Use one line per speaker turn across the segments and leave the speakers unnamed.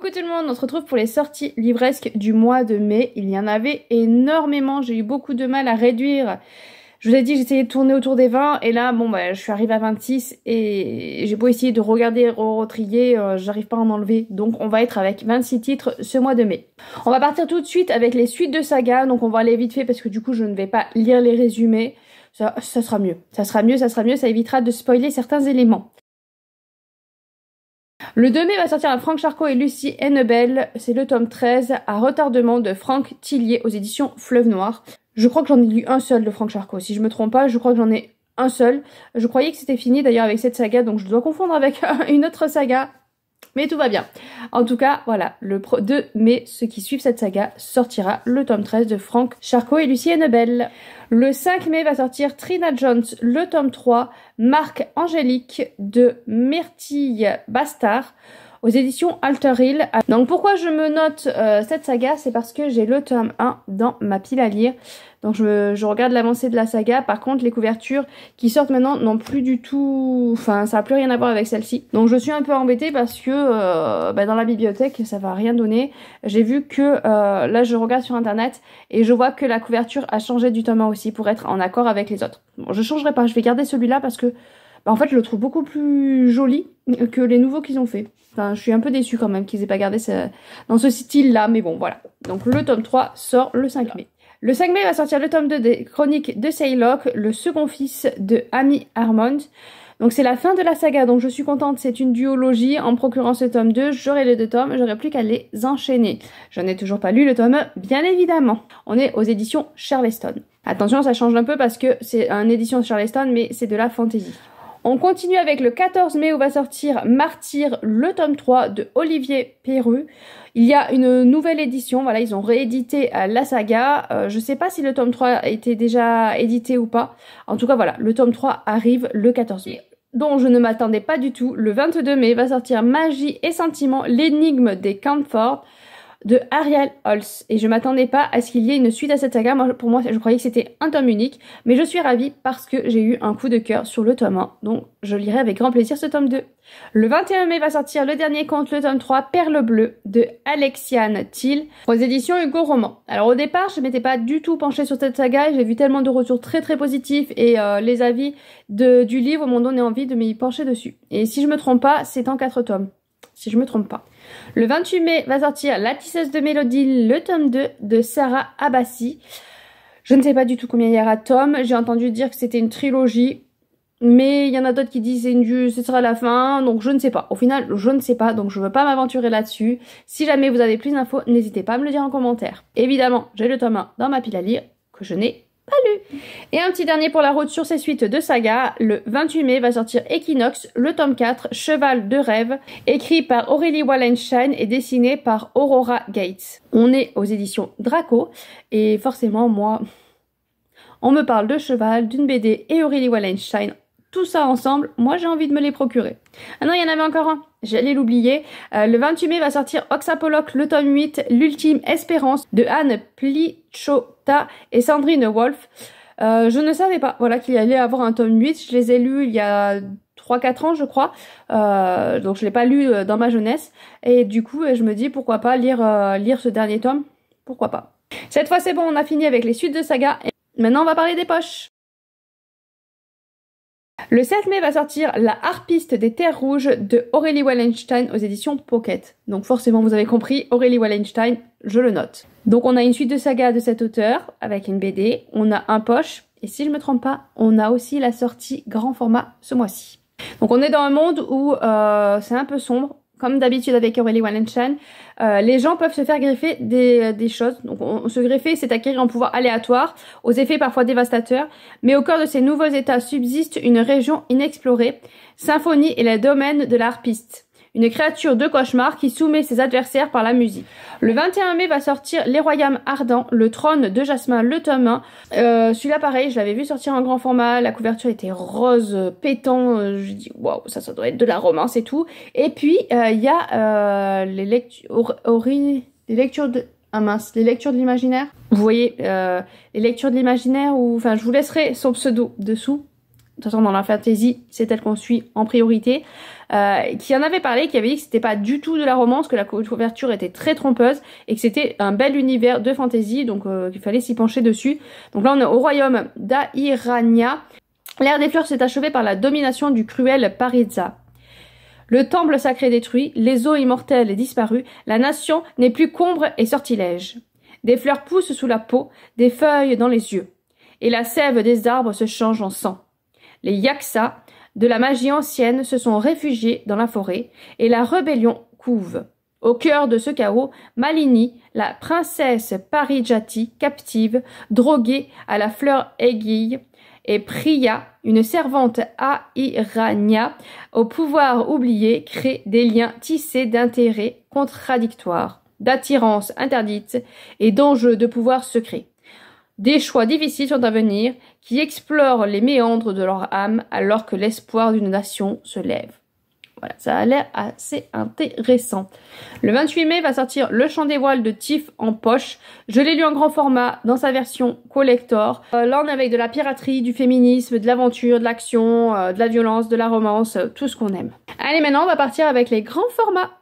Coucou tout le monde, on se retrouve pour les sorties livresques du mois de mai. Il y en avait énormément, j'ai eu beaucoup de mal à réduire. Je vous ai dit j'essayais de tourner autour des 20 et là bon je suis arrivée à 26 et j'ai beau essayer de regarder, retrier, j'arrive pas à en enlever. Donc on va être avec 26 titres ce mois de mai. On va partir tout de suite avec les suites de saga, donc on va aller vite fait parce que du coup je ne vais pas lire les résumés. Ça sera mieux, ça évitera de spoiler certains éléments. Le 2 mai va sortir un Franck Charcot et Lucie Hennebel, c'est le tome 13 à retardement de Franck Tillier aux éditions Fleuve Noir. Je crois que j'en ai lu un seul de Franck Charcot, si je me trompe pas, je crois que j'en ai un seul. Je croyais que c'était fini d'ailleurs avec cette saga, donc je dois confondre avec une autre saga. Mais tout va bien. En tout cas, voilà, le 2 mai, ceux qui suivent cette saga, sortira le tome 13 de Franck Charcot et Lucie Hennebel. Le 5 mai va sortir Trina Jones, le tome 3, Marc Angélique de Myrtille Bastard, aux éditions Alter Hill. Donc pourquoi je me note cette saga, c'est parce que j'ai le tome 1 dans ma pile à lire. Donc je regarde l'avancée de la saga. Par contre les couvertures qui sortent maintenant n'ont plus du tout... Enfin ça n'a plus rien à voir avec celle-ci. Donc je suis un peu embêtée parce que dans la bibliothèque ça va rien donner. J'ai vu que là je regarde sur internet et je vois que la couverture a changé du tome 1 aussi pour être en accord avec les autres. Bon je changerai pas, je vais garder celui-là parce que en fait je le trouve beaucoup plus joli que les nouveaux qu'ils ont fait. Enfin, je suis un peu déçue quand même qu'ils aient pas gardé dans ce style-là, mais bon, voilà. Donc, le tome 3 sort le 5 mai. Le 5 mai va sortir le tome 2 des Chroniques de Saylock, le second fils de Amy Armand. Donc, c'est la fin de la saga, donc je suis contente. C'est une duologie. En procurant ce tome 2, j'aurai les deux tomes, j'aurai plus qu'à les enchaîner. Je n'ai toujours pas lu le tome 1, bien évidemment. On est aux éditions Charleston. Attention, ça change un peu parce que c'est une édition Charleston, mais c'est de la fantasy. On continue avec le 14 mai où va sortir Martyr, le tome 3 de Olivier Perru. Il y a une nouvelle édition, voilà, ils ont réédité la saga. Je sais pas si le tome 3 a été déjà édité ou pas. En tout cas, voilà, le tome 3 arrive le 14 mai. Dont je ne m'attendais pas du tout. Le 22 mai va sortir Magie et Sentiments, l'énigme des Camphor de Ariel Holz. Et je m'attendais pas à ce qu'il y ait une suite à cette saga. Pour moi, je croyais que c'était un tome unique. Mais je suis ravie parce que j'ai eu un coup de cœur sur le tome 1. Donc, je lirai avec grand plaisir ce tome 2. Le 21 mai va sortir le dernier conte, le tome 3, Perle Bleue, de Alexiane Thiel, aux éditions Hugo Roman. Alors, au départ, je m'étais pas du tout penchée sur cette saga. J'ai vu tellement de retours très positifs et les avis du livre m'ont donné envie de m'y pencher dessus. Et si je me trompe pas, c'est en 4 tomes. Si je me trompe pas. Le 28 mai va sortir La Tisseuse de Mélodie, le tome 2 de Sarah Abbasi. Je ne sais pas du tout combien il y aura de tomes. J'ai entendu dire que c'était une trilogie. Mais il y en a d'autres qui disent ce sera la fin. Donc je ne sais pas. Au final, je ne sais pas. Donc je ne veux pas m'aventurer là-dessus. Si jamais vous avez plus d'infos, n'hésitez pas à me le dire en commentaire. Évidemment, j'ai le tome 1 dans ma pile à lire que je n'ai pas lu. Et un petit dernier pour la route sur ces suites de saga. Le 28 mai va sortir Equinox, le tome 4, Cheval de rêve, écrit par Aurélie Wallenstein et dessiné par Aurora Gates. On est aux éditions Draco et forcément moi, on me parle de cheval, d'une BD et Aurélie Wallenstein. Tout ça ensemble, moi j'ai envie de me les procurer. Ah non, il y en avait encore un, j'allais l'oublier. Le 28 mai va sortir Oxapoloch, le tome 8, l'ultime espérance de Anne Plichota et Sandrine Wolf. Je ne savais pas, voilà, qu'il allait avoir un tome 8. Je les ai lus il y a 3-4 ans, je crois. Donc je l'ai pas lu dans ma jeunesse. Et du coup, je me dis pourquoi pas lire ce dernier tome. Pourquoi pas. Cette fois c'est bon, on a fini avec les suites de saga. Et maintenant on va parler des poches. Le 7 mai va sortir La harpiste des terres rouges de Aurélie Wallenstein aux éditions Pocket. Donc forcément vous avez compris, Aurélie Wallenstein, je le note. Donc on a une suite de saga de cet auteur avec une BD, on a un poche et si je me trompe pas, on a aussi la sortie grand format ce mois-ci. Donc on est dans un monde où c'est un peu sombre. Comme d'habitude avec Aurélie Wallenstein, les gens peuvent se faire greffer des choses. Donc se greffer, c'est acquérir un pouvoir aléatoire, aux effets parfois dévastateurs. Mais au cœur de ces nouveaux états subsiste une région inexplorée. Symphonie est le domaine de la harpiste. Une créature de cauchemar qui soumet ses adversaires par la musique. Le 21 mai va sortir Les Royaumes Ardents, le trône de Jasmin, le tome 1. Celui-là pareil, je l'avais vu sortir en grand format, la couverture était rose pétant, je dis waouh, ça doit être de la romance et tout. Et puis il y a les lectures les lectures de l'imaginaire. Vous voyez les lectures de l'imaginaire, ou enfin je vous laisserai son pseudo dessous. toute façon dans la fantasy, c'est elle qu'on suit en priorité, qui en avait parlé, qui avait dit que c'était pas du tout de la romance, que la couverture était très trompeuse et que c'était un bel univers de fantasy, donc qu'il fallait s'y pencher dessus. Donc là on est au royaume d'Airania. L'ère des fleurs s'est achevée par la domination du cruel Paritza. Le temple sacré détruit, les eaux immortelles disparues, la nation n'est plus qu'ombre et sortilège. Des fleurs poussent sous la peau, des feuilles dans les yeux, et la sève des arbres se change en sang. Les Yaksas de la magie ancienne se sont réfugiés dans la forêt, et la rébellion couve. Au cœur de ce chaos, Malini, la princesse Parijati, captive, droguée à la fleur aiguille, et Priya, une servante Airania, au pouvoir oublié, crée des liens tissés d'intérêts contradictoires, d'attirance interdite et d'enjeux de pouvoir secret. Des choix difficiles sont à venir qui explorent les méandres de leur âme alors que l'espoir d'une nation se lève. Voilà, ça a l'air assez intéressant. Le 28 mai va sortir Le Chant des Voiles de Tiff en poche. Je l'ai lu en grand format dans sa version collector. Là, on est avec de la piraterie, du féminisme, de l'aventure, de l'action, de la violence, de la romance, tout ce qu'on aime. Allez, maintenant, on va partir avec les grands formats.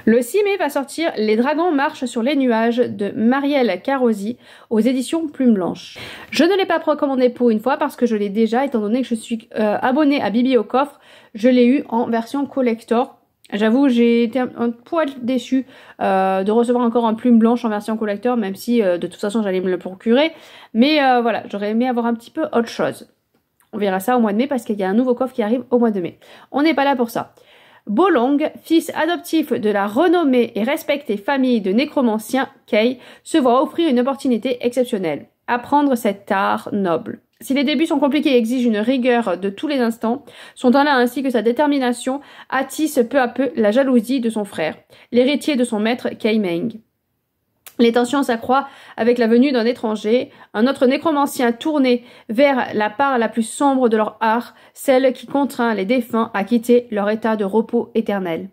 Le 6 mai va sortir Les Dragons marchent sur les nuages de Marielle Carosi aux éditions Plume Blanche. Je ne l'ai pas précommandé pour une fois parce que je l'ai déjà, étant donné que je suis abonnée à Bibi au coffre, je l'ai eu en version collector. J'avoue, j'ai été un poil déçue de recevoir encore un Plume Blanche en version collector, même si de toute façon j'allais me le procurer. Mais voilà, j'aurais aimé avoir un petit peu autre chose. On verra ça au mois de mai parce qu'il y a un nouveau coffre qui arrive au mois de mai. On n'est pas là pour ça. Bolong, fils adoptif de la renommée et respectée famille de nécromanciens Kay, se voit offrir une opportunité exceptionnelle. Apprendre cet art noble. Si les débuts sont compliqués et exigent une rigueur de tous les instants, son talent ainsi que sa détermination attissent peu à peu la jalousie de son frère, l'héritier de son maître Kay Meng. Les tensions s'accroissent avec la venue d'un étranger, un autre nécromancien tourné vers la part la plus sombre de leur art, celle qui contraint les défunts à quitter leur état de repos éternel.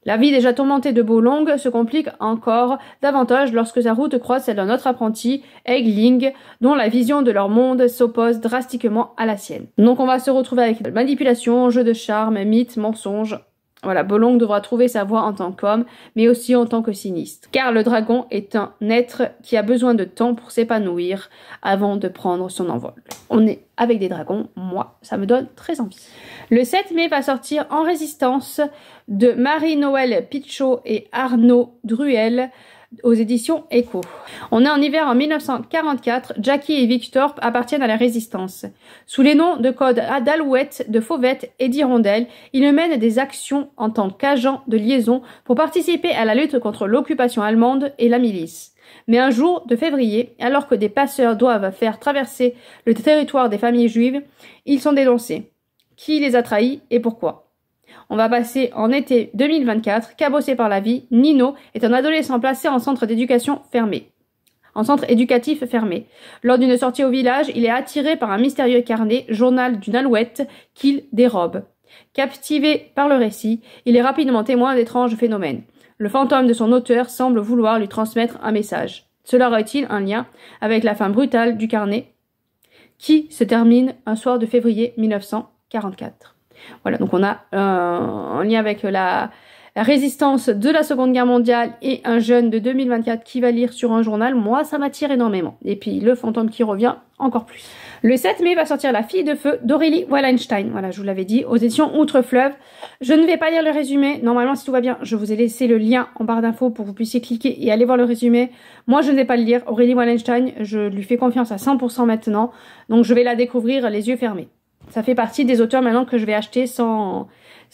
La vie déjà tourmentée de Bolong se complique encore davantage lorsque sa route croise celle d'un autre apprenti, Egling, dont la vision de leur monde s'oppose drastiquement à la sienne. Donc on va se retrouver avec manipulation, jeu de charme, mythe, mensonge. Voilà, Bolong devra trouver sa voie en tant qu'homme, mais aussi en tant que sinistre. Car le dragon est un être qui a besoin de temps pour s'épanouir avant de prendre son envol. On est avec des dragons, moi, ça me donne très envie. Le 7 mai va sortir En Résistance de Marie-Noël Pichot et Arnaud Druel aux éditions Echo. On est en hiver en 1944, Jackie et Victor appartiennent à la Résistance. Sous les noms de code d'Alouette, de Fauvette et d'Hirondelle, ils mènent des actions en tant qu'agents de liaison pour participer à la lutte contre l'occupation allemande et la milice. Mais un jour de février, alors que des passeurs doivent faire traverser le territoire des familles juives, ils sont dénoncés. Qui les a trahis et pourquoi? On va passer en été 2024, cabossé par la vie, Nino est un adolescent placé en centre d'éducation fermé. En centre éducatif fermé. Lors d'une sortie au village, il est attiré par un mystérieux carnet, journal d'une alouette, qu'il dérobe. Captivé par le récit, il est rapidement témoin d'étranges phénomènes. Le fantôme de son auteur semble vouloir lui transmettre un message. Cela aurait-il un lien avec la fin brutale du carnet, qui se termine un soir de février 1944. Voilà, donc on a un lien avec la résistance de la Seconde Guerre mondiale et un jeune de 2024 qui va lire sur un journal. Moi, ça m'attire énormément. Et puis le fantôme qui revient, encore plus. Le 7 mai va sortir La Fille de Feu d'Aurélie Wallenstein. Voilà, je vous l'avais dit, aux éditions Outre-Fleuve. Je ne vais pas lire le résumé. Normalement, si tout va bien, je vous ai laissé le lien en barre d'infos pour que vous puissiez cliquer et aller voir le résumé. Moi, je ne vais pas le lire. Aurélie Wallenstein, je lui fais confiance à 100% maintenant. Donc, je vais la découvrir les yeux fermés. Ça fait partie des auteurs maintenant que je vais acheter sans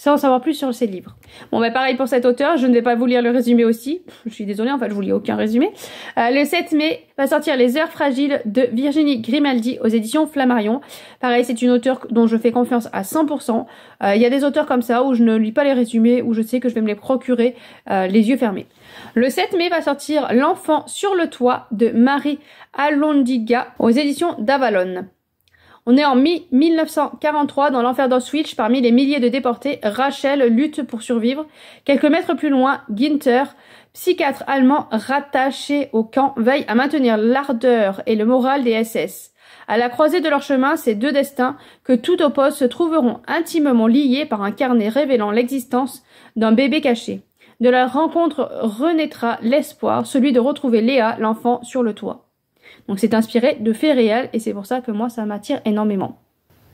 en savoir plus sur ces livres. Bon, bah pareil pour cet auteur, je ne vais pas vous lire le résumé aussi. Je suis désolée, en fait, je vous lis aucun résumé. Le 7 mai va sortir Les Heures Fragiles de Virginie Grimaldi aux éditions Flammarion. Pareil, c'est une auteure dont je fais confiance à 100%. Il y a des auteurs comme ça où je ne lis pas les résumés, où je sais que je vais me les procurer les yeux fermés. Le 7 mai va sortir L'Enfant sur le toit de Marie Alondiga aux éditions d'Avalon. On est en 1943 dans l'enfer d'Auschwitz. Parmi les milliers de déportés, Rachel lutte pour survivre. Quelques mètres plus loin, Günther, psychiatre allemand rattaché au camp, veille à maintenir l'ardeur et le moral des SS. À la croisée de leur chemin, ces deux destins que tout oppose se trouveront intimement liés par un carnet révélant l'existence d'un bébé caché. De leur rencontre renaîtra l'espoir, celui de retrouver Léa, l'enfant, sur le toit. Donc c'est inspiré de faits réels et c'est pour ça que moi ça m'attire énormément.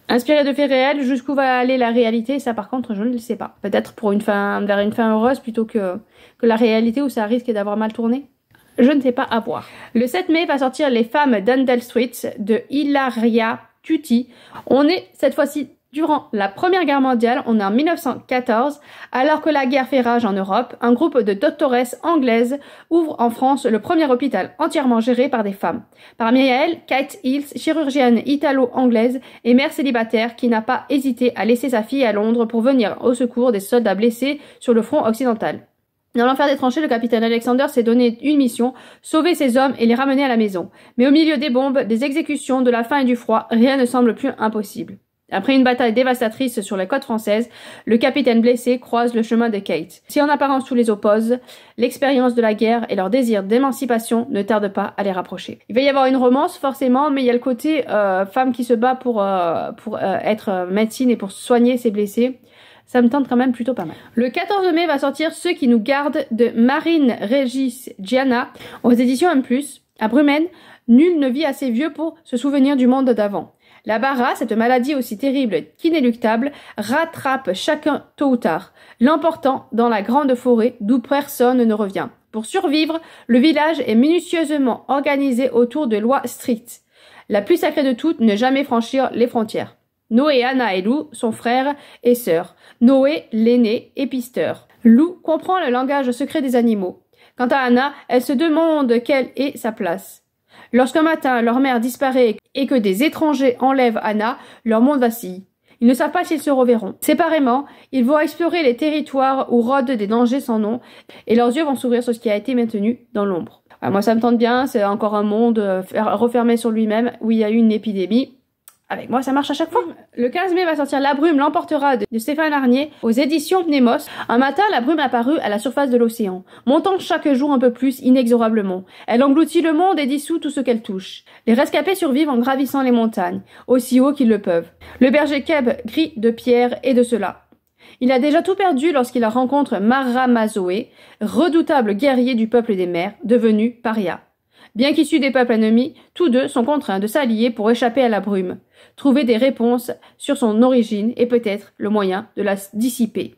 Inspiré de faits réels, jusqu'où va aller la réalité, ça par contre je ne le sais pas. Peut-être pour vers une fin heureuse plutôt que la réalité où ça risque d'avoir mal tourné. Je ne sais pas, à voir. Le 7 mai va sortir Les femmes d'Handel Street de Ilaria Tuti. On est cette fois-ci durant la Première Guerre mondiale, on est en 1914, alors que la guerre fait rage en Europe, un groupe de doctoresses anglaises ouvre en France le premier hôpital entièrement géré par des femmes. Parmi elles, Kate Hills, chirurgienne italo-anglaise et mère célibataire qui n'a pas hésité à laisser sa fille à Londres pour venir au secours des soldats blessés sur le front occidental. Dans l'enfer des tranchées, le capitaine Alexander s'est donné une mission, sauver ses hommes et les ramener à la maison. Mais au milieu des bombes, des exécutions, de la faim et du froid, rien ne semble plus impossible. Après une bataille dévastatrice sur les côtes françaises, le capitaine blessé croise le chemin de Kate. Si en apparence tout les oppose, l'expérience de la guerre et leur désir d'émancipation ne tardent pas à les rapprocher. Il va y avoir une romance forcément, mais il y a le côté femme qui se bat pour être médecine et pour soigner ses blessés. Ça me tente quand même plutôt pas mal. Le 14 mai va sortir Ceux qui nous gardent de Marine Régis Gianna aux éditions M+. À Brumen, nul ne vit assez vieux pour se souvenir du monde d'avant. La bara, cette maladie aussi terrible qu'inéluctable, rattrape chacun tôt ou tard, l'emportant dans la grande forêt d'où personne ne revient. Pour survivre, le village est minutieusement organisé autour de lois strictes. La plus sacrée de toutes, ne jamais franchir les frontières. Noé, Anna et Lou sont frères et sœurs. Noé, l'aîné, est pisteur. Lou comprend le langage secret des animaux. Quant à Anna, elle se demande quelle est sa place. Lorsqu'un matin, leur mère disparaît et que des étrangers enlèvent Anna, leur monde vacille. Ils ne savent pas s'ils se reverront. Séparément, ils vont explorer les territoires où rôdent des dangers sans nom et leurs yeux vont s'ouvrir sur ce qui a été maintenu dans l'ombre. Moi, ça me tente bien, c'est encore un monde refermé sur lui-même où il y a eu une épidémie. Avec moi, ça marche à chaque fois. Le 15 mai va sortir La brume l'emportera de Stéphane Arnier aux éditions Pnemos. Un matin, la brume apparut à la surface de l'océan, montant chaque jour un peu plus inexorablement. Elle engloutit le monde et dissout tout ce qu'elle touche. Les rescapés survivent en gravissant les montagnes, aussi haut qu'ils le peuvent. Le berger Keb crie de Pierre et de cela. Il a déjà tout perdu lorsqu'il rencontre Maramazoé, redoutable guerrier du peuple des mers, devenu paria. Bien qu'issus des peuples ennemis, tous deux sont contraints de s'allier pour échapper à la brume, trouver des réponses sur son origine et peut-être le moyen de la dissiper.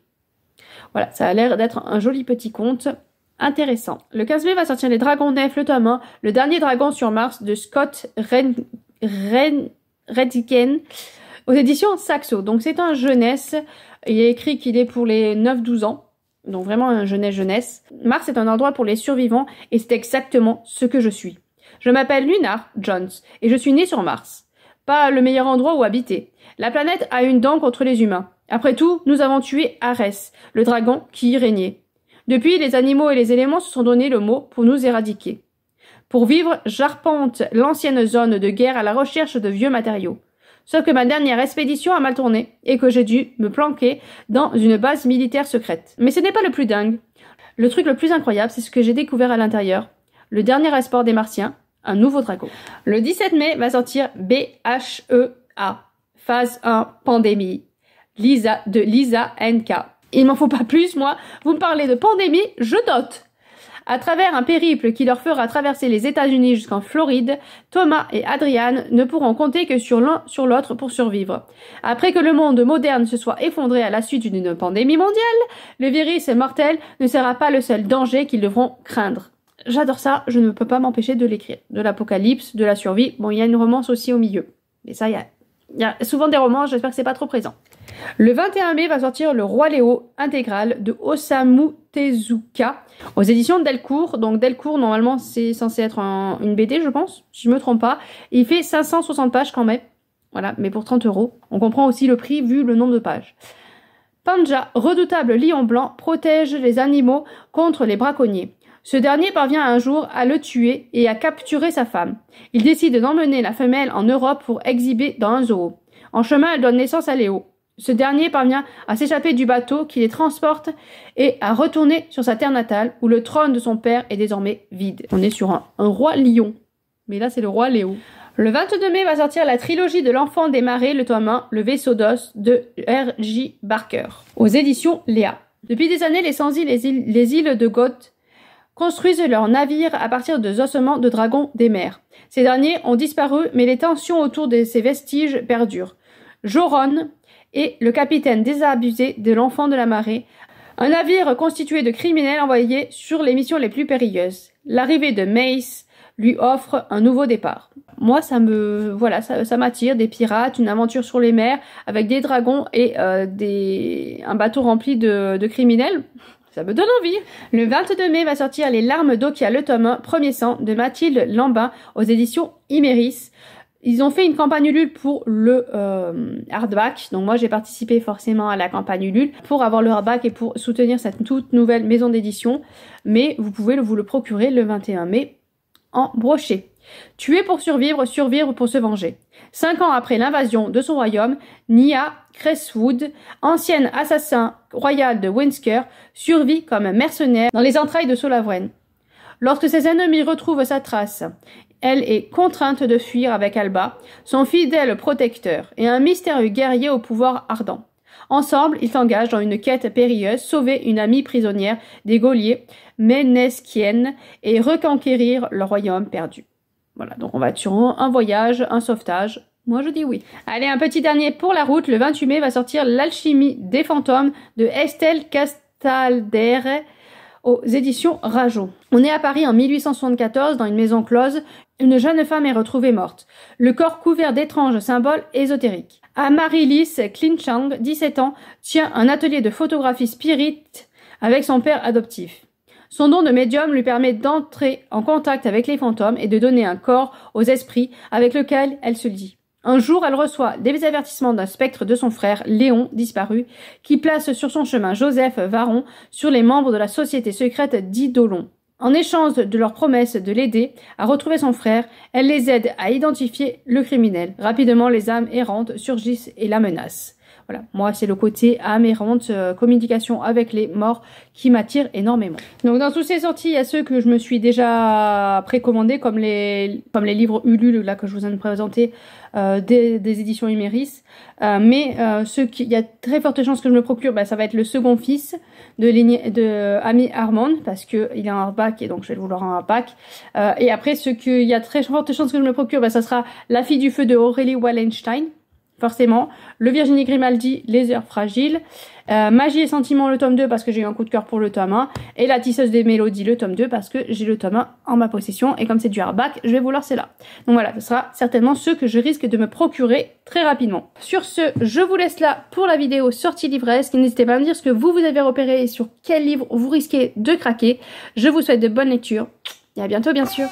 Voilà, ça a l'air d'être un joli petit conte intéressant. Le 15 mai va sortir Les Dragons Nefs, le tome 1, le dernier dragon sur Mars de Scott Redicken aux éditions Saxo. Donc c'est un jeunesse, il est écrit qu'il est pour les 9-12 ans. Donc vraiment un jeunesse. Mars est un endroit pour les survivants et c'est exactement ce que je suis. Je m'appelle Lunar Jones et je suis née sur Mars. Pas le meilleur endroit où habiter. La planète a une dent contre les humains. Après tout, nous avons tué Arès, le dragon qui y régnait. Depuis, les animaux et les éléments se sont donné le mot pour nous éradiquer. Pour vivre, j'arpente l'ancienne zone de guerre à la recherche de vieux matériaux. Sauf que ma dernière expédition a mal tourné et que j'ai dû me planquer dans une base militaire secrète. Mais ce n'est pas le plus dingue. Le truc le plus incroyable, c'est ce que j'ai découvert à l'intérieur. Le dernier espoir des Martiens, un nouveau dragon. Le 17 mai va sortir BHEA, phase 1, pandémie, de Lisa NK. Il m'en faut pas plus, moi. Vous me parlez de pandémie, je note. À travers un périple qui leur fera traverser les États-Unis jusqu'en Floride, Thomas et Adrian ne pourront compter que sur l'un sur l'autre pour survivre. Après que le monde moderne se soit effondré à la suite d'une pandémie mondiale, le virus mortel ne sera pas le seul danger qu'ils devront craindre. J'adore ça, je ne peux pas m'empêcher de l'écrire. De l'apocalypse, de la survie, bon, il y a une romance aussi au milieu. Mais ça, il y a souvent des romans, j'espère que c'est pas trop présent. Le 21 mai va sortir Le Roi Léo intégral de Osamu Tezuka aux éditions Delcourt. Donc Delcourt, normalement, c'est censé être une BD, je pense, si je me trompe pas. Il fait 560 pages quand même. Voilà, mais pour 30 €. On comprend aussi le prix vu le nombre de pages. Panja, redoutable lion blanc, protège les animaux contre les braconniers. Ce dernier parvient un jour à le tuer et à capturer sa femme. Il décide d'emmener la femelle en Europe pour exhiber dans un zoo. En chemin, elle donne naissance à Léo. Ce dernier parvient à s'échapper du bateau qui les transporte et à retourner sur sa terre natale où le trône de son père est désormais vide. On est sur un roi lion. Mais là, c'est le roi Léo. Le 22 mai va sortir la trilogie de l'enfant des marais, le tome 1, le vaisseau d'os de R.J. Barker, aux éditions Léa. Depuis des années, les sans-îles, les îles de Goth construisent leurs navires à partir de ossements de dragons des mers. Ces derniers ont disparu, mais les tensions autour de ces vestiges perdurent. Joron est le capitaine désabusé de l'enfant de la marée, un navire constitué de criminels envoyés sur les missions les plus périlleuses. L'arrivée de Mace lui offre un nouveau départ. Moi, ça m'attire, des pirates, une aventure sur les mers avec des dragons et un bateau rempli de criminels. Ça me donne envie. Le 22 mai va sortir Les larmes d'Okia, le tome 1, Premier sang, de Mathilde Lambin, aux éditions Iméris. Ils ont fait une campagne Ulule pour le hardback. Donc moi, j'ai participé forcément à la campagne Ulule pour avoir le hardback et pour soutenir cette toute nouvelle maison d'édition. Mais vous pouvez vous le procurer le 21 mai en brochet. Tuer pour survivre, survivre pour se venger. 5 ans après l'invasion de son royaume, Nia Cresswood, ancienne assassin royal de Windsor, survit comme mercenaire dans les entrailles de Solavren. Lorsque ses ennemis retrouvent sa trace, elle est contrainte de fuir avec Alba, son fidèle protecteur, et un mystérieux guerrier au pouvoir ardent. Ensemble, ils s'engagent dans une quête périlleuse, sauver une amie prisonnière des Gauliers, Ménesquienne, et reconquérir le royaume perdu. Voilà, donc on va être sur un voyage, un sauvetage. Moi, je dis oui. Allez, un petit dernier pour la route. Le 28 mai va sortir L'alchimie des fantômes de Estelle Castaldere aux éditions Rageot. On est à Paris en 1874, dans une maison close. Une jeune femme est retrouvée morte, le corps couvert d'étranges symboles ésotériques. Amaryllis Clinchang, 17 ans, tient un atelier de photographie spirit avec son père adoptif. Son don de médium lui permet d'entrer en contact avec les fantômes et de donner un corps aux esprits avec lesquels elle se lie. Un jour, elle reçoit des avertissements d'un spectre de son frère, Léon, disparu, qui place sur son chemin Joseph Varon sur les membres de la société secrète d'Idolon. En échange de leur promesse de l'aider à retrouver son frère, elle les aide à identifier le criminel. Rapidement, les âmes errantes surgissent et la menacent. Voilà, moi c'est le côté âme errante, communication avec les morts qui m'attire énormément. Donc dans toutes ces sorties, il y a ceux que je me suis déjà précommandés, comme les livres Ulule là que je vous ai présenté des éditions Iméris. Mais il y a très forte chance que je me procure, ça va être le second fils de Amy Armand, parce que il a un hardback et donc je vais le vouloir en hardback. Et après, il y a très forte chance que je me procure, ça sera La fille du feu de Aurélie Wallenstein. Forcément, le Virginie Grimaldi, Les heures fragiles, Magie et sentiments, le tome 2 parce que j'ai eu un coup de cœur pour le tome 1, et La tisseuse des mélodies, le tome 2 parce que j'ai le tome 1 en ma possession, et comme c'est du hardback, je vais vouloir celle-là. Donc voilà, ce sera certainement ceux que je risque de me procurer très rapidement. Sur ce, je vous laisse là pour la vidéo sortie livresque. N'hésitez pas à me dire ce que vous avez repéré et sur quel livre vous risquez de craquer. Je vous souhaite de bonnes lectures, et à bientôt bien sûr.